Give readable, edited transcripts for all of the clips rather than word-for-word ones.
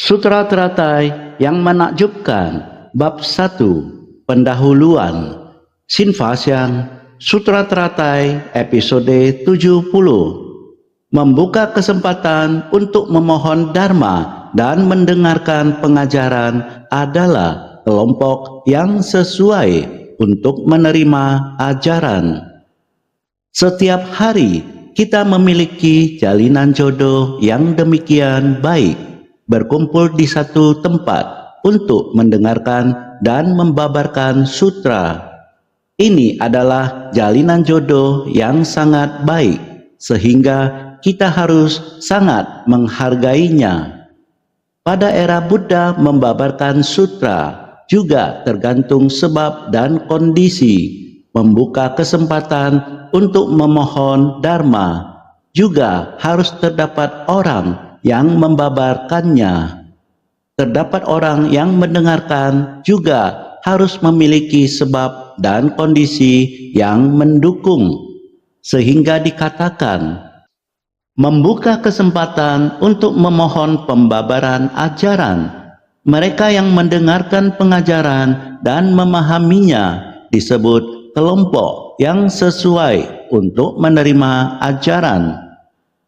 Sutra Teratai yang menakjubkan. Bab 1. Pendahuluan. Sinfasyang Sutra Teratai episode 70. Membuka kesempatan untuk memohon dharma dan mendengarkan pengajaran adalah kelompok yang sesuai untuk menerima ajaran. Setiap hari kita memiliki jalinan jodoh yang demikian baik, berkumpul di satu tempat untuk mendengarkan dan membabarkan sutra. Ini adalah jalinan jodoh yang sangat baik, sehingga kita harus sangat menghargainya. Pada era Buddha membabarkan sutra juga tergantung sebab dan kondisi. Membuka kesempatan untuk memohon dharma juga harus terdapat orang yang membabarkannya. Terdapat orang yang mendengarkan juga harus memiliki sebab dan kondisi yang mendukung, sehingga dikatakan membuka kesempatan untuk memohon pembabaran ajaran. Mereka yang mendengarkan pengajaran dan memahaminya disebut kelompok yang sesuai untuk menerima ajaran.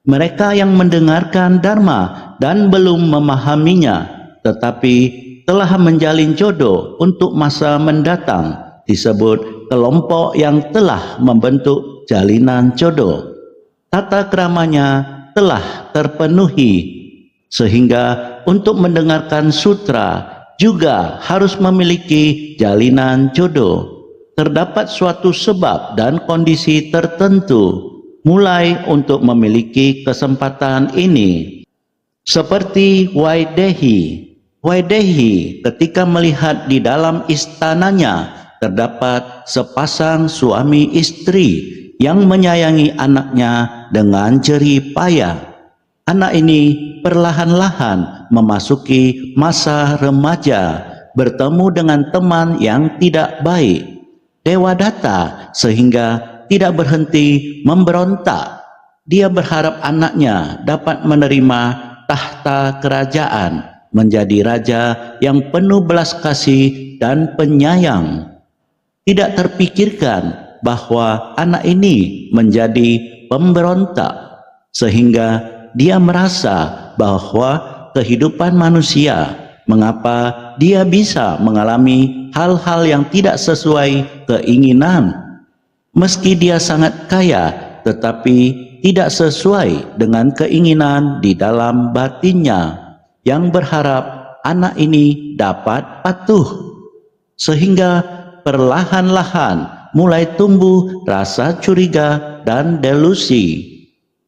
Mereka yang mendengarkan dharma dan belum memahaminya, tetapi telah menjalin jodoh untuk masa mendatang, disebut kelompok yang telah membentuk jalinan jodoh. Tata keramanya telah terpenuhi, sehingga untuk mendengarkan sutra juga harus memiliki jalinan jodoh. Terdapat suatu sebab dan kondisi tertentu mulai untuk memiliki kesempatan ini. Seperti Waidehi. Waidehi ketika melihat di dalam istananya terdapat sepasang suami istri yang menyayangi anaknya dengan jerih payah. Anak ini perlahan-lahan memasuki masa remaja, bertemu dengan teman yang tidak baik, Dewadatta, sehingga tidak berhenti memberontak. Dia berharap anaknya dapat menerima tahta kerajaan, menjadi raja yang penuh belas kasih dan penyayang. Tidak terpikirkan bahwa anak ini menjadi pemberontak, sehingga dia merasa bahwa kehidupan manusia, mengapa dia bisa mengalami hal-hal yang tidak sesuai keinginan. Meski dia sangat kaya, tetapi tidak sesuai dengan keinginan di dalam batinnya, yang berharap anak ini dapat patuh. Sehingga perlahan-lahan mulai tumbuh rasa curiga dan delusi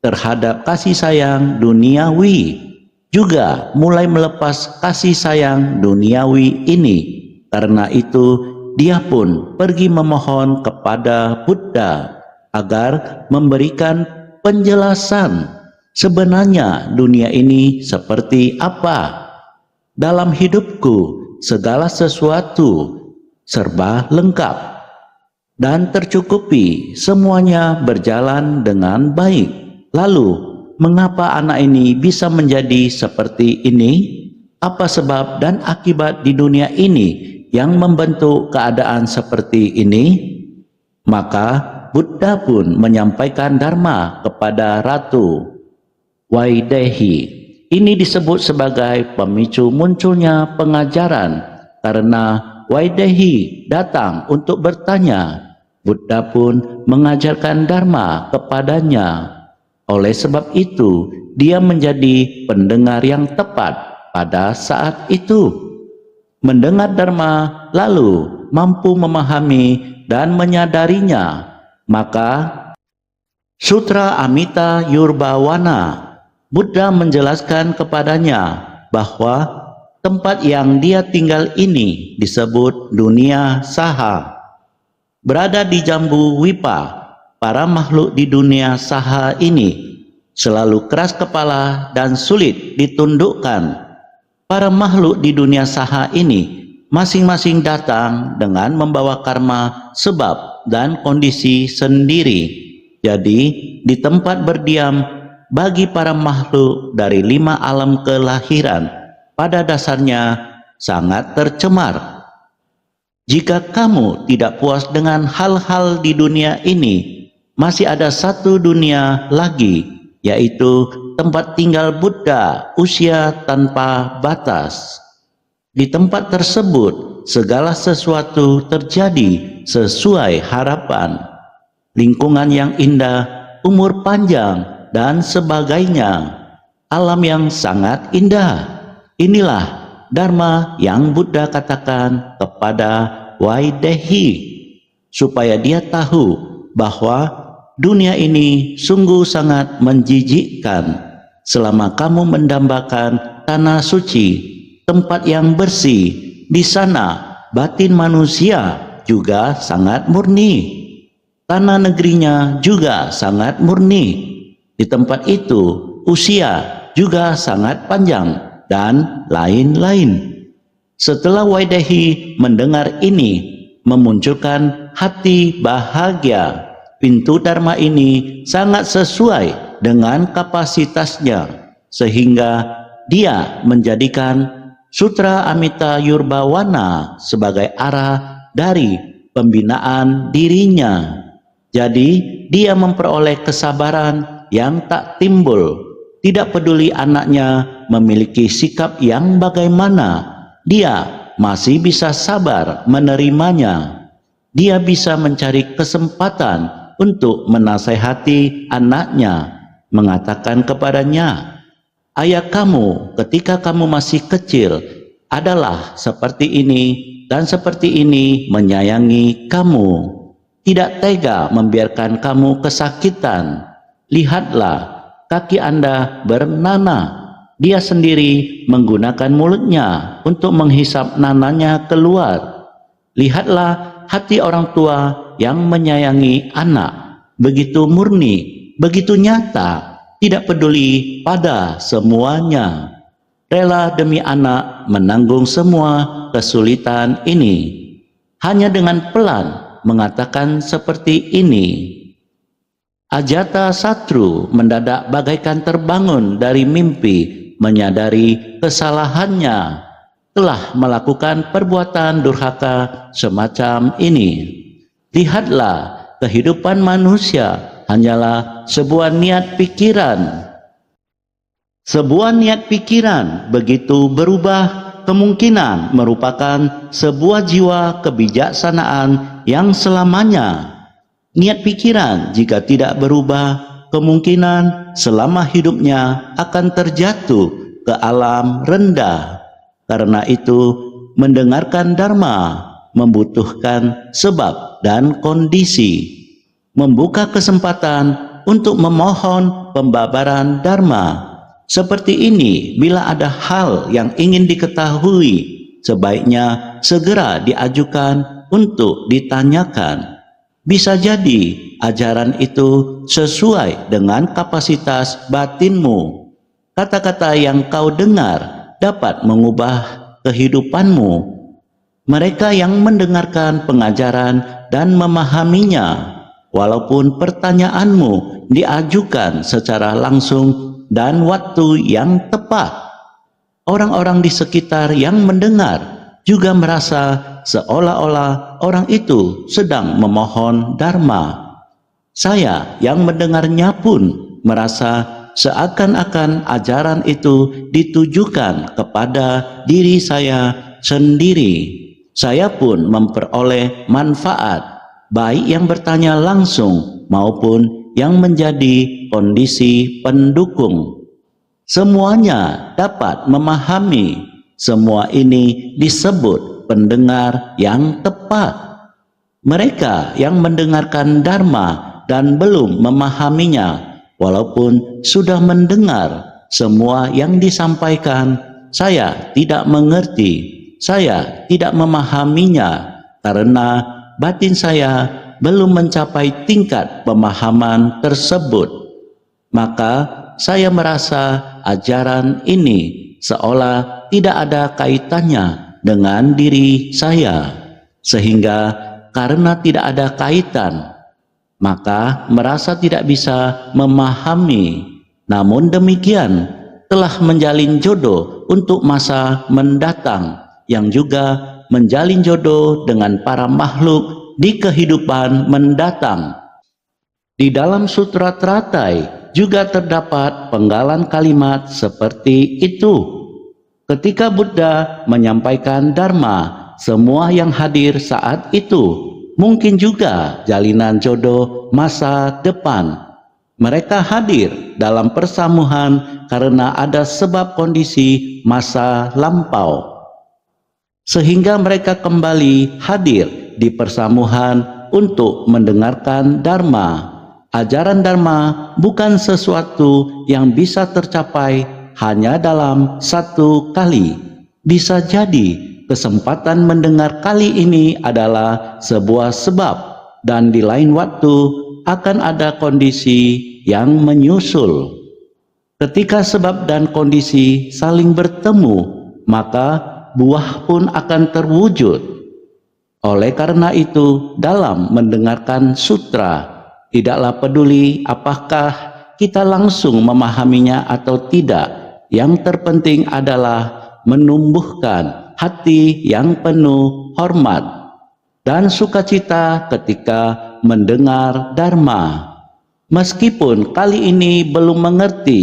terhadap kasih sayang duniawi. Juga mulai melepas kasih sayang duniawi ini. Karena itu dia pun pergi memohon kepada Buddha agar memberikan penjelasan sebenarnya dunia ini seperti apa. Dalam hidupku segala sesuatu serba lengkap dan tercukupi, semuanya berjalan dengan baik. Lalu mengapa anak ini bisa menjadi seperti ini? Apa sebab dan akibat di dunia ini yang membentuk keadaan seperti ini? Maka Buddha pun menyampaikan dharma kepada Ratu Waidehi. Ini disebut sebagai pemicu munculnya pengajaran, karena Waidehi datang untuk bertanya. Buddha pun mengajarkan dharma kepadanya. Oleh sebab itu, dia menjadi pendengar yang tepat pada saat itu. Mendengar dharma lalu mampu memahami dan menyadarinya, maka Sutra Amita Yurbawana, Buddha menjelaskan kepadanya bahwa tempat yang dia tinggal ini disebut dunia saha. Berada di jambu wipa, para makhluk di dunia saha ini selalu keras kepala dan sulit ditundukkan. Para makhluk di dunia saha ini masing-masing datang dengan membawa karma, sebab dan kondisi sendiri. Jadi di tempat berdiam bagi para makhluk dari 5 alam kelahiran pada dasarnya sangat tercemar. Jika kamu tidak puas dengan hal-hal di dunia ini, masih ada satu dunia lagi, yaitu tempat tinggal Buddha, usia tanpa batas. Di tempat tersebut, segala sesuatu terjadi sesuai harapan. Lingkungan yang indah, umur panjang, dan sebagainya. Alam yang sangat indah. Inilah Dharma yang Buddha katakan kepada Waidehi, supaya dia tahu bahwa dunia ini sungguh sangat menjijikkan. Selama kamu mendambakan tanah suci, tempat yang bersih, di sana batin manusia juga sangat murni. Tanah negerinya juga sangat murni. Di tempat itu usia juga sangat panjang, dan lain-lain. Setelah Waidehi mendengar ini, memunculkan hati bahagia. Pintu Dharma ini sangat sesuai dengan kapasitasnya, sehingga dia menjadikan Sutra Amita Yurbawana sebagai arah dari pembinaan dirinya. Jadi dia memperoleh kesabaran yang tak timbul. Tidak peduli anaknya memiliki sikap yang bagaimana, dia masih bisa sabar menerimanya. Dia bisa mencari kesempatan untuk menasehati anaknya, mengatakan kepadanya, "Ayah kamu ketika kamu masih kecil adalah seperti ini dan seperti ini menyayangi kamu. Tidak tega membiarkan kamu kesakitan. Lihatlah, kaki Anda bernanah. Dia sendiri menggunakan mulutnya untuk menghisap nananya keluar. Lihatlah hati orang tua yang menyayangi anak. Begitu murni, begitu nyata, tidak peduli pada semuanya. Rela demi anak menanggung semua kesulitan ini. Hanya dengan pelan mengatakan seperti ini." Ajata Satru mendadak bagaikan terbangun dari mimpi, menyadari kesalahannya, telah melakukan perbuatan durhaka semacam ini. Lihatlah, kehidupan manusia hanyalah sebuah niat pikiran. Sebuah niat pikiran begitu berubah, kemungkinan merupakan sebuah jiwa kebijaksanaan yang selamanya. Niat pikiran jika tidak berubah, kemungkinan selama hidupnya akan terjatuh ke alam rendah. Karena itu, mendengarkan Dharma membutuhkan sebab dan kondisi. Membuka kesempatan untuk memohon pembabaran Dharma. Seperti ini, bila ada hal yang ingin diketahui, sebaiknya segera diajukan untuk ditanyakan. Bisa jadi ajaran itu sesuai dengan kapasitas batinmu. Kata-kata yang kau dengar dapat mengubah kehidupanmu. Mereka yang mendengarkan pengajaran dan memahaminya, walaupun pertanyaanmu diajukan secara langsung dan waktu yang tepat. Orang-orang di sekitar yang mendengar juga merasa seolah-olah orang itu sedang memohon Dharma. Saya yang mendengarnya pun merasa seakan-akan ajaran itu ditujukan kepada diri saya sendiri. Saya pun memperoleh manfaat, baik yang bertanya langsung maupun yang menjadi kondisi pendukung. Semuanya dapat memahami. Semua ini disebut pendengar yang tepat. Mereka yang mendengarkan Dharma dan belum memahaminya, walaupun sudah mendengar semua yang disampaikan, saya tidak mengerti, saya tidak memahaminya, karena batin saya belum mencapai tingkat pemahaman tersebut. Maka saya merasa ajaran ini seolah tidak ada kaitannya dengan diri saya, sehingga karena tidak ada kaitan, maka merasa tidak bisa memahami. Namun demikian, telah menjalin jodoh untuk masa mendatang, yang juga menjalin jodoh dengan para makhluk di kehidupan mendatang. Di dalam Sutra Teratai juga terdapat penggalan kalimat seperti itu. Ketika Buddha menyampaikan Dharma, semua yang hadir saat itu, mungkin juga jalinan jodoh masa depan. Mereka hadir dalam persamuhan karena ada sebab kondisi masa lampau, sehingga mereka kembali hadir di persamuhan untuk mendengarkan Dharma. Ajaran Dharma bukan sesuatu yang bisa tercapai hanya dalam satu kali. Bisa jadi kesempatan mendengar kali ini adalah sebuah sebab, dan di lain waktu akan ada kondisi yang menyusul. Ketika sebab dan kondisi saling bertemu, maka buah pun akan terwujud. Oleh karena itu, dalam mendengarkan sutra, tidaklah peduli apakah kita langsung memahaminya atau tidak. Yang terpenting adalah menumbuhkan hati yang penuh hormat dan sukacita ketika mendengar Dharma. Meskipun kali ini belum mengerti,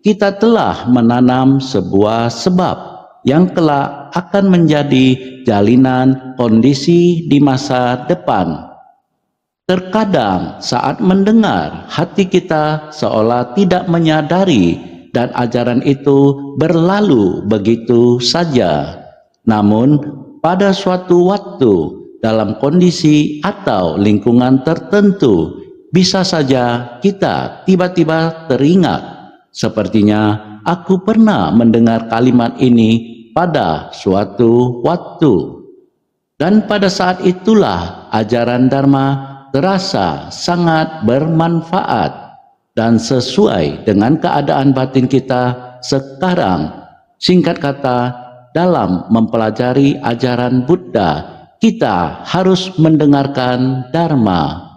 kita telah menanam sebuah sebab yang kelak akan menjadi jalinan kondisi di masa depan. Terkadang saat mendengar, hati kita seolah tidak menyadari dan ajaran itu berlalu begitu saja. Namun pada suatu waktu, dalam kondisi atau lingkungan tertentu, bisa saja kita tiba-tiba teringat, sepertinya aku pernah mendengar kalimat ini pada suatu waktu. Dan pada saat itulah ajaran Dharma terasa sangat bermanfaat dan sesuai dengan keadaan batin kita sekarang. Singkat kata, dalam mempelajari ajaran Buddha, kita harus mendengarkan Dharma.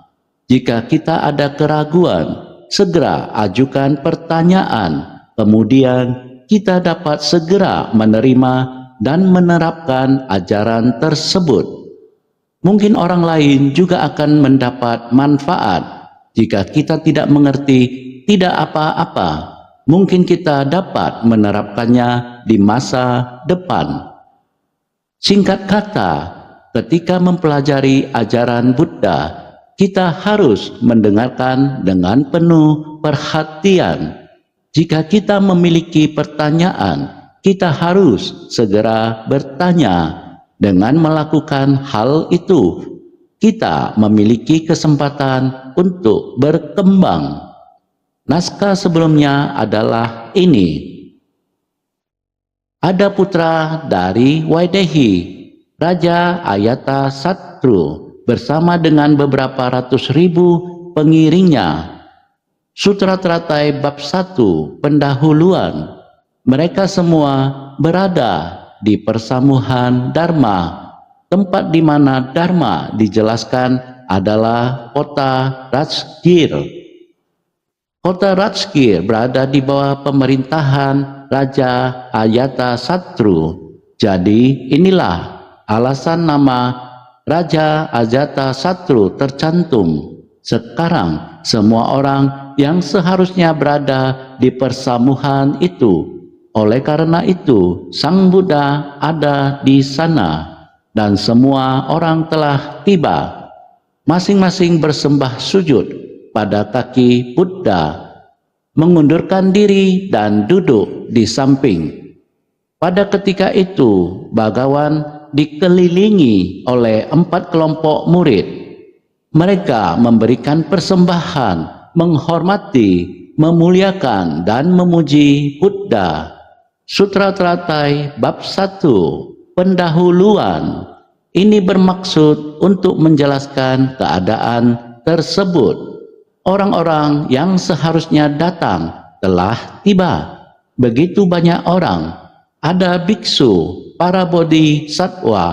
Jika kita ada keraguan, segera ajukan pertanyaan, kemudian kita dapat segera menerima dan menerapkan ajaran tersebut. Mungkin orang lain juga akan mendapat manfaat. Jika kita tidak mengerti, tidak apa-apa. Mungkin kita dapat menerapkannya di masa depan. Singkat kata, ketika mempelajari ajaran Buddha, kita harus mendengarkan dengan penuh perhatian. Jika kita memiliki pertanyaan, kita harus segera bertanya. Dengan melakukan hal itu, kita memiliki kesempatan untuk berkembang. Naskah sebelumnya adalah ini. Ada putra dari Waidehi, Raja Ayata Satru, bersama dengan beberapa ratus ribu pengiringnya. Sutra Teratai bab 1 pendahuluan. Mereka semua berada di persamuhan Dharma. Tempat di mana Dharma dijelaskan adalah kota Rajgir. Kota Rajgir berada di bawah pemerintahan Raja Ayata Satru. Jadi inilah alasan nama Raja Ayata Satru tercantum. Sekarang semua orang yang seharusnya berada di persamuhan itu. Oleh karena itu, Sang Buddha ada di sana dan semua orang telah tiba. Masing-masing bersembah sujud pada kaki Buddha, mengundurkan diri dan duduk di samping. Pada ketika itu, Bhagawan dikelilingi oleh 4 kelompok murid. Mereka memberikan persembahan, menghormati, memuliakan, dan memuji Buddha. Sutra Teratai bab 1 pendahuluan. Ini bermaksud untuk menjelaskan keadaan tersebut. Orang-orang yang seharusnya datang telah tiba. Begitu banyak orang. Ada biksu, para bodhisatwa,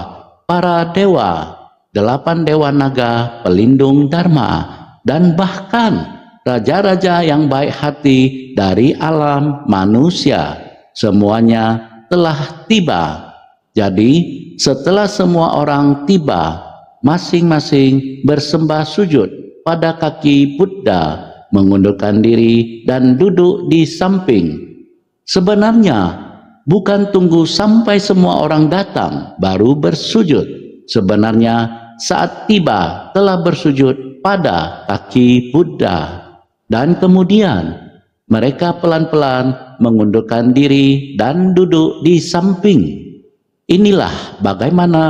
para dewa, 8 dewa naga pelindung Dharma, dan bahkan raja-raja yang baik hati dari alam manusia. Semuanya telah tiba. Jadi, setelah semua orang tiba, masing-masing bersembah sujud pada kaki Buddha, mengundurkan diri dan duduk di samping. Sebenarnya, bukan tunggu sampai semua orang datang baru bersujud. Sebenarnya, saat tiba telah bersujud pada kaki Buddha. Dan kemudian, mereka pelan-pelan mengundurkan diri dan duduk di samping. Inilah bagaimana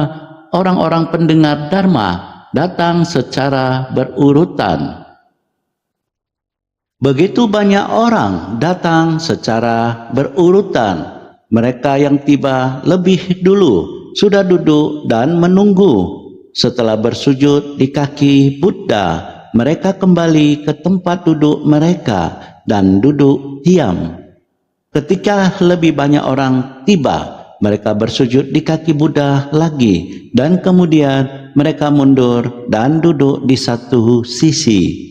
orang-orang pendengar Dharma datang secara berurutan. Begitu banyak orang datang secara berurutan. Mereka yang tiba lebih dulu sudah duduk dan menunggu. Setelah bersujud di kaki Buddha, mereka kembali ke tempat duduk mereka dan duduk diam. Ketika lebih banyak orang tiba, mereka bersujud di kaki Buddha lagi, dan kemudian mereka mundur dan duduk di satu sisi.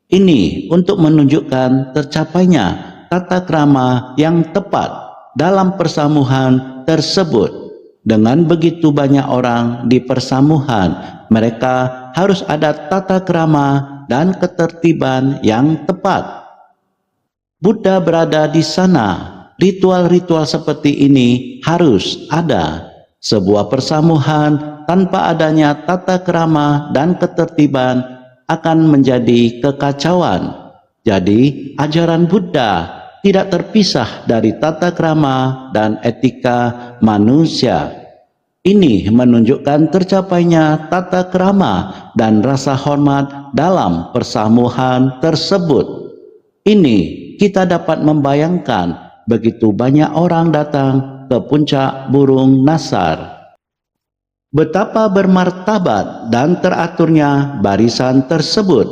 Ini untuk menunjukkan tercapainya tata krama yang tepat dalam persamuhan tersebut. Dengan begitu banyak orang di persamuhan, mereka harus ada tata krama dan ketertiban yang tepat. Buddha berada di sana. Ritual-ritual seperti ini harus ada. Sebuah persamuhan tanpa adanya tata krama dan ketertiban akan menjadi kekacauan. Jadi, ajaran Buddha tidak terpisah dari tata krama dan etika manusia. Ini menunjukkan tercapainya tata krama dan rasa hormat dalam persamuhan tersebut. Ini kita dapat membayangkan begitu banyak orang datang ke puncak burung Nasar. Betapa bermartabat dan teraturnya barisan tersebut.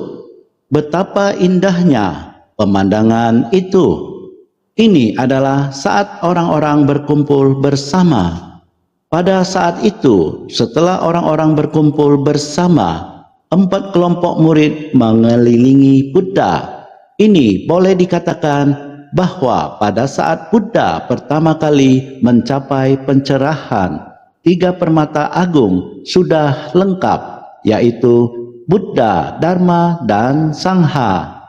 Betapa indahnya pemandangan itu. Ini adalah saat orang-orang berkumpul bersama. Pada saat itu, setelah orang-orang berkumpul bersama, 4 kelompok murid mengelilingi Buddha. Ini boleh dikatakan bahwa pada saat Buddha pertama kali mencapai pencerahan, 3 permata agung sudah lengkap, yaitu Buddha, Dharma, dan Sangha.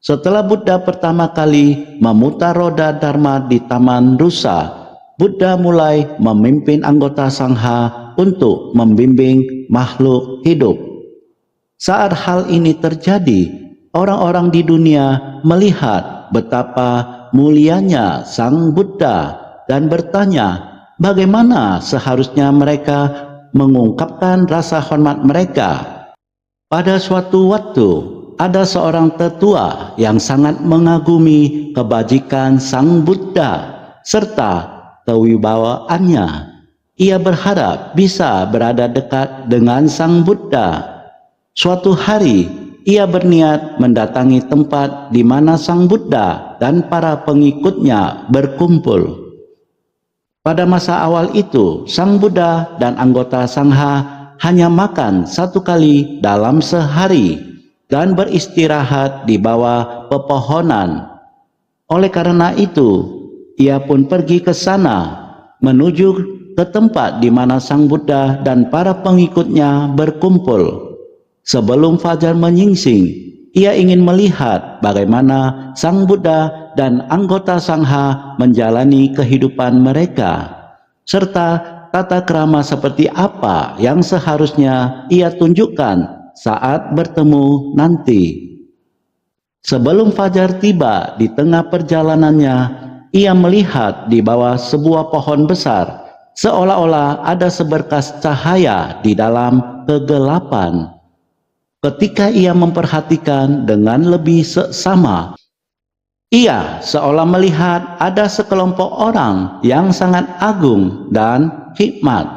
Setelah Buddha pertama kali memutar roda Dharma di Taman Rusa, Buddha mulai memimpin anggota Sangha untuk membimbing makhluk hidup. Saat hal ini terjadi, orang-orang di dunia melihat betapa mulianya Sang Buddha dan bertanya bagaimana seharusnya mereka mengungkapkan rasa hormat mereka. Pada suatu waktu, ada seorang tetua yang sangat mengagumi kebajikan Sang Buddha serta kewibawaannya. Ia berharap bisa berada dekat dengan Sang Buddha. Suatu hari, ia berniat mendatangi tempat di mana Sang Buddha dan para pengikutnya berkumpul. Pada masa awal itu, Sang Buddha dan anggota Sangha hanya makan 1 kali dalam sehari dan beristirahat di bawah pepohonan. Oleh karena itu, ia pun pergi ke sana menuju ke tempat di mana Sang Buddha dan para pengikutnya berkumpul. Sebelum fajar menyingsing, ia ingin melihat bagaimana Sang Buddha dan anggota Sangha menjalani kehidupan mereka, serta tata krama seperti apa yang seharusnya ia tunjukkan saat bertemu nanti. Sebelum fajar tiba di tengah perjalanannya, ia melihat di bawah sebuah pohon besar, seolah-olah ada seberkas cahaya di dalam kegelapan. Ketika ia memperhatikan dengan lebih seksama, ia seolah melihat ada sekelompok orang yang sangat agung dan hikmat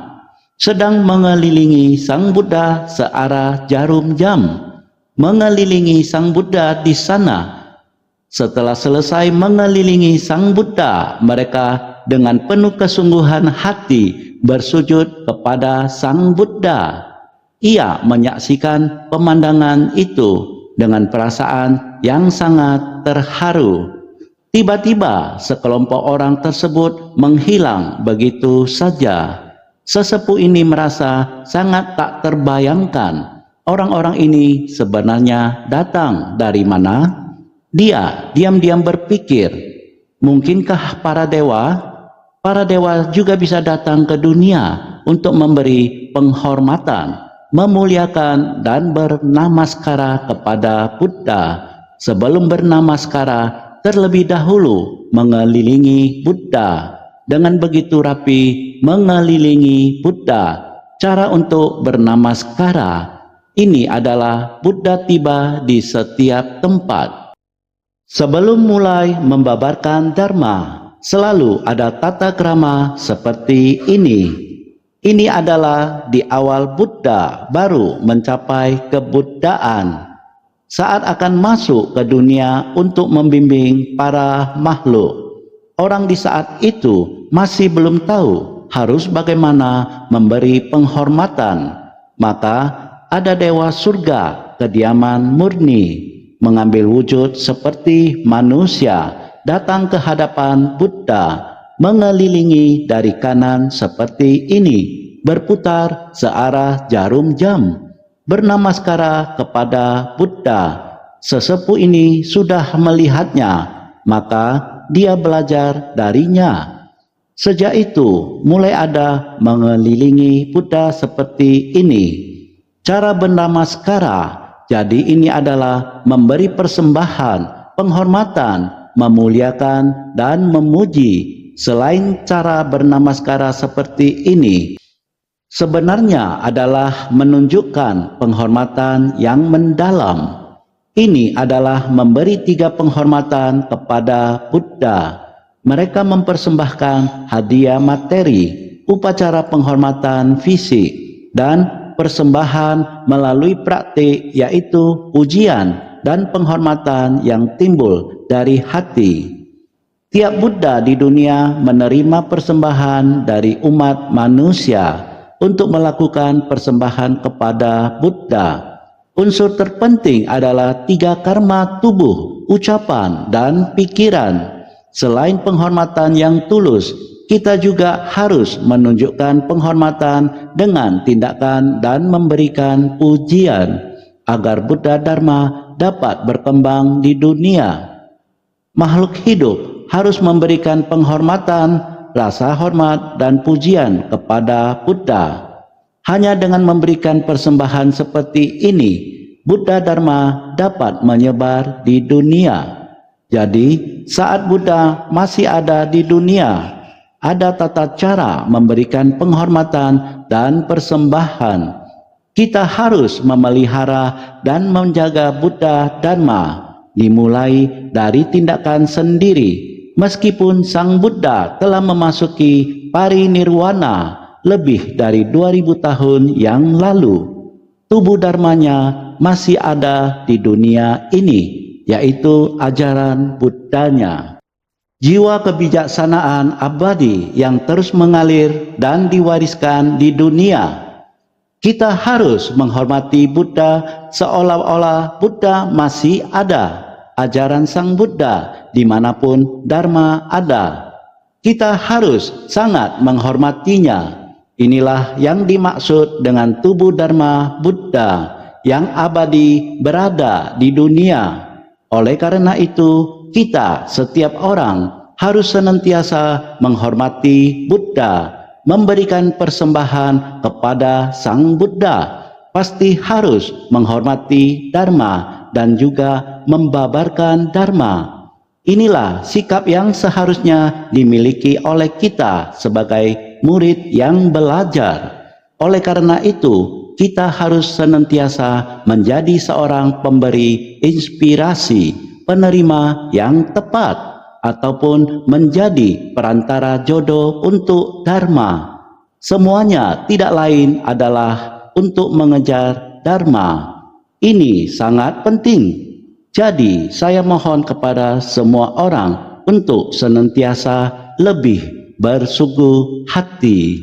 sedang mengelilingi Sang Buddha searah jarum jam. Mengelilingi Sang Buddha di sana. Setelah selesai mengelilingi Sang Buddha, mereka dengan penuh kesungguhan hati bersujud kepada Sang Buddha. Ia menyaksikan pemandangan itu dengan perasaan yang sangat terharu. Tiba-tiba sekelompok orang tersebut menghilang begitu saja. Sesepuh ini merasa sangat tak terbayangkan orang-orang ini sebenarnya datang dari mana. Dia diam-diam berpikir, mungkinkah para dewa juga bisa datang ke dunia untuk memberi penghormatan, memuliakan dan bernamaskara kepada Buddha. Sebelum bernamaskara, terlebih dahulu mengelilingi Buddha. Dengan begitu rapi mengelilingi Buddha. Cara untuk bernamaskara ini adalah Buddha tiba di setiap tempat. Sebelum mulai membabarkan Dharma, selalu ada tata krama seperti ini. Ini adalah di awal Buddha baru mencapai kebuddhaan. Saat akan masuk ke dunia untuk membimbing para makhluk, orang di saat itu masih belum tahu harus bagaimana memberi penghormatan. Maka ada dewa surga kediaman murni mengambil wujud seperti manusia, datang ke hadapan Buddha, mengelilingi dari kanan seperti ini, berputar searah jarum jam, bernamaskara kepada Buddha. Sesepuh ini sudah melihatnya, maka dia belajar darinya. Sejak itu mulai ada mengelilingi Buddha seperti ini. Cara bernamaskara, jadi ini adalah memberi persembahan, penghormatan, memuliakan dan memuji. Selain cara bernamaskara seperti ini, sebenarnya adalah menunjukkan penghormatan yang mendalam. Ini adalah memberi 3 penghormatan kepada Buddha. Mereka mempersembahkan hadiah materi, upacara penghormatan fisik, dan persembahan melalui praktik, yaitu pujian dan penghormatan yang timbul dari hati. Tiap Buddha di dunia menerima persembahan dari umat manusia untuk melakukan persembahan kepada Buddha. Unsur terpenting adalah 3 karma tubuh, ucapan, dan pikiran. Selain penghormatan yang tulus, kita juga harus menunjukkan penghormatan dengan tindakan dan memberikan pujian agar Buddha Dharma dapat berkembang di dunia. Makhluk hidup harus memberikan penghormatan, rasa hormat dan pujian kepada Buddha. Hanya dengan memberikan persembahan seperti ini, Buddha Dharma dapat menyebar di dunia. Jadi, saat Buddha masih ada di dunia, ada tata cara memberikan penghormatan dan persembahan. Kita harus memelihara dan menjaga Buddha Dharma, dimulai dari tindakan sendiri. Meskipun Sang Buddha telah memasuki parinirwana lebih dari 2000 tahun yang lalu, tubuh dharmanya masih ada di dunia ini, yaitu ajaran Buddhanya. Jiwa kebijaksanaan abadi yang terus mengalir dan diwariskan di dunia. Kita harus menghormati Buddha seolah-olah Buddha masih ada. Ajaran Sang Buddha dimanapun Dharma ada. Kita harus sangat menghormatinya. Inilah yang dimaksud dengan tubuh Dharma Buddha yang abadi berada di dunia. Oleh karena itu, kita setiap orang harus senantiasa menghormati Buddha, memberikan persembahan kepada Sang Buddha. Pasti harus menghormati Dharma dan juga membabarkan Dharma. Inilah sikap yang seharusnya dimiliki oleh kita sebagai murid yang belajar. Oleh karena itu, kita harus senantiasa menjadi seorang pemberi inspirasi, penerima yang tepat, ataupun menjadi perantara jodoh untuk Dharma. Semuanya tidak lain adalah untuk mengejar Dharma. Ini sangat penting. Jadi, saya mohon kepada semua orang untuk senantiasa lebih bersungguh hati.